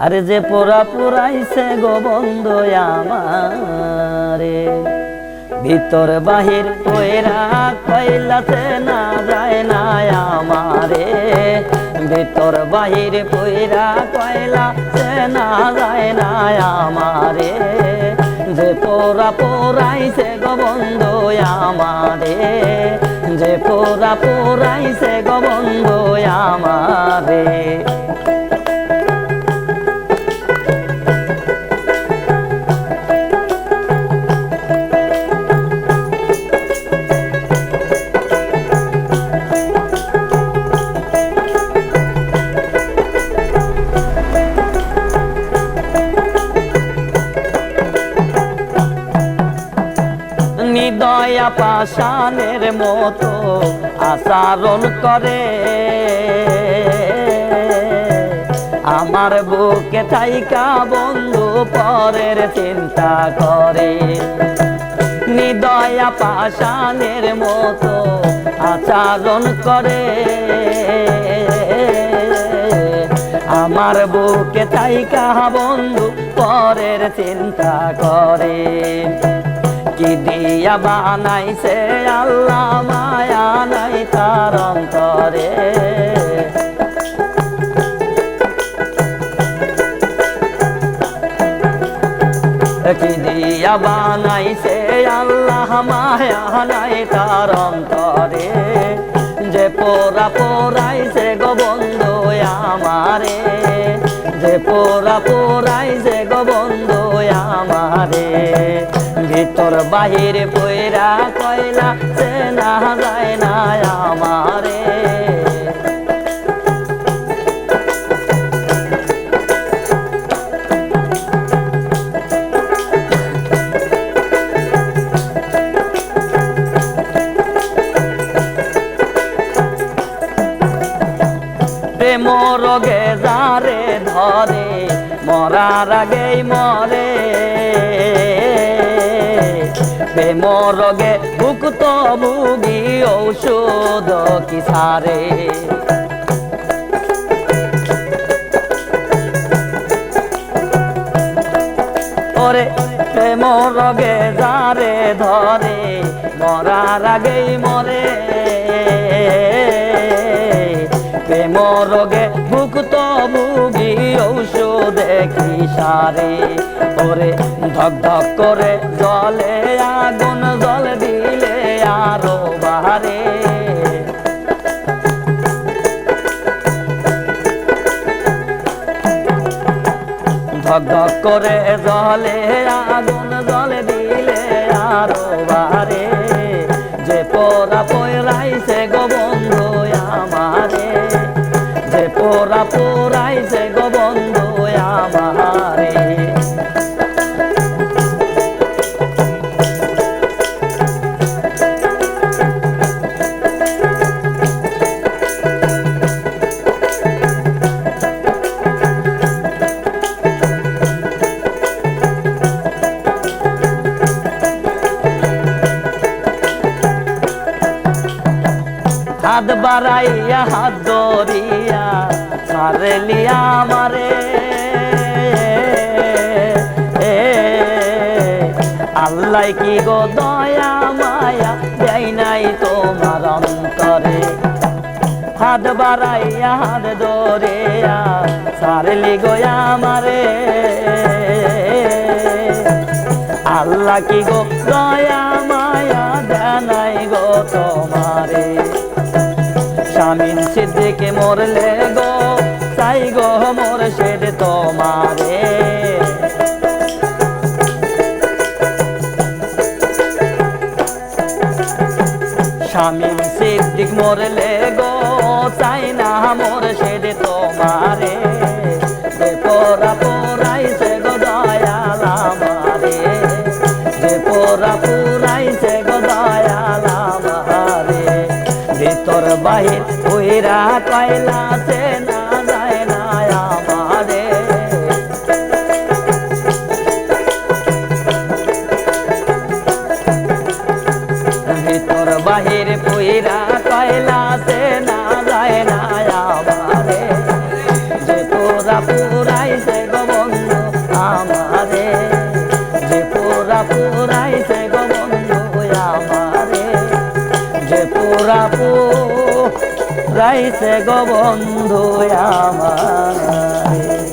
আরে যে পোড়া পুরাইছে গো বন্ধু আমারে, ভিতর বাহির কইরা কইলাতে না যায় না আমারে, ভিতর বাহির কইরা কইলাতে না যায় না আমারে, যে পোড়া পোড়াইছে গো বন্ধু আমারে, যে পোড়া পোড়াইছে গো বন্ধু আমারে। নিদয়া পাষাণের মতো আচরণ করে, আমার বুকে থাইকা বন্ধু পরের চিন্তা করে। নিদয়া পাষাণের মতো আচরণ করে, আমার বুকে থাইকা বন্ধু পরের চিন্তা করে। কি দিয়া বানাইছে আল্লাহ মায়া নাই তার অন্তরে, কি দিয়া বানাইছে আল্লাহ মায়া নাই তার অন্তরে, যে পোড়া পোড়াইছে গো বন্ধু আমারে, যে পোড়া পোড়াইছে গো বন্ধু আমারে, ভিতর বাহির পয়রা কয়লা সে না যায় না আমারে। প্রেম রোগে যারে ধরে মরার আগেই মরে, প্রেম রোগে ভুক্ত ভুগি ঔষধ কি সারে, ওরে প্রেম রোগে যারে ধরে মরার আগেই মরে, প্রেম রোগে ভুক্ত ভুগি ঔষধে কি সারে, ওরে ধক ধক করে জলে আগুন জল দিলে আরো বাহারে, ধক ধক করে জলে আগুন জল দিলে আরো বাহারে, যে পোড়া পোড়াইছে গো বন্ধু আমারে, যে পোড়া পোড়াইছে গো বন্ধু আমারে। হাত বাড়াইয়া হাত ধরিয়া ছাড়লি আমারে, আল্লাহ কি গো দয়া মায়া দেয় নাই তোমার অন্তরে, হাত বাড়াইয়া হাত ধরিয়া ছাড়লি গো আমারে, আল্লাহ কি গো দয়া মায়া দেয় নাই গো তোমারে। শামীম সিদ্দিক মরলে গো চাই গো মুর্শিদ তোমারে, শামীম সিদ্দিক মরলে গো চাই না মুর্শিদ তোমারে, যে পোড়া পোড়াইছে গো দয়াল আমারে, যে পোড়া পোড়াইছে গো দয়াল আমারে, ভিতর বাহির কইরা কয়লাতে না যায় না আমারে, ভিতর বাহির কইরা কয়লাতে না যায় না আমারে, যে পোড়া পোড়াই পুরাইছে গো বন্ধু আমারে, যে পুরা পুরাইছে গো বন্ধু আমারে, যে পুরা পুরাইছে গো বন্ধু আমারে।